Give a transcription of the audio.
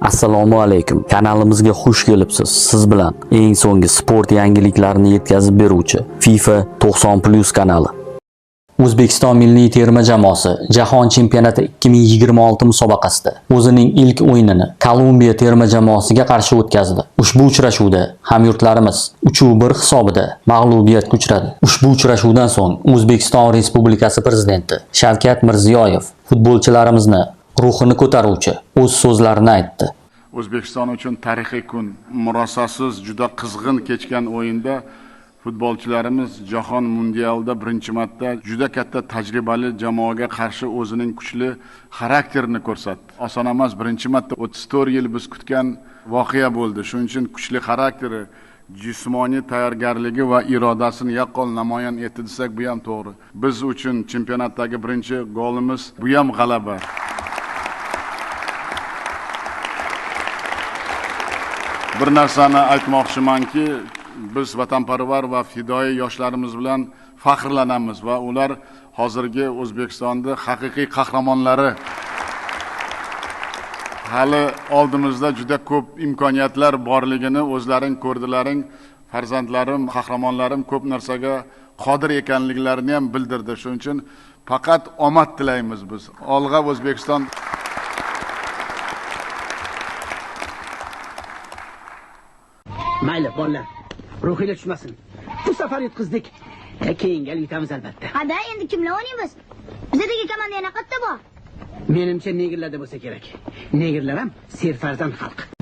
Assalomu alaykum. Kanalimizga xush kelibsiz. Siz bilan eng so'nggi sport yangiliklarini yetkazib beruvchi FIFA 90+ kanali. O'zbekiston milliy terma jamoasi Jahon chempionati 2026 musobaqasida o'zining ilk o'yinini Kolumbiya terma jamoasiga qarshi o'tkazdi. Ushbu uchrashuvda hamyurtlarimiz 3-1 hisobida mag'lubiyatga uchradi. Ushbu uchrashuvdan so'ng O'zbekiston Respublikasi prezidenti Shavkat Mirziyoyev futbolchilarimizni ruhini ko'taruvchi o'z so'zlarini aytdi. O'zbekiston uchun tarixiy kun. Murosasiz juda qizg'in kechgan o'yinda futbolchilarimiz Jahon mundialida birinchi marta juda katta tajribali jamoaga qarshi o'zining kuchli xarakterini ko'rsatdi. Oson emas, birinchi marta 34 yil biz kutgan voqea bo'ldi. Shuning uchun kuchli xarakteri, jismoniy tayyorgarligi va irodasini yaqqol namoyon etdi desak, bu ham to'g'ri. Biz uchun chempionatdagi birinchi golimiz bu ham g'alaba. Bir narsani aytmoqchimanki, biz vatanparvar va fidoyi yoshlarimiz bilan faxrlanamiz va ular hozirgi O'zbekistonda haqiqiy qahramonlari. Hali oldimizda juda ko'p imkoniyatlar borligini o'zlaring ko'rdilaring. Farzandlarim, qahramonlarim ko'p narsaga qodir ekanliklarini ham bildirdi. Shuning uchun faqat omad tilaymiz biz. Olg'a O'zbekiston. Mayli, bolalar. Ruhinglar tushmasin. Bu safar yutqizdik. Keyinga yutamiz albatta. Qada endi kimlar o'ynaymiz? Bizdagi komanda yana qayerda bor? Menimcha negerlarda bo'lsa kerak. Negerlar ham serfarzand xalq.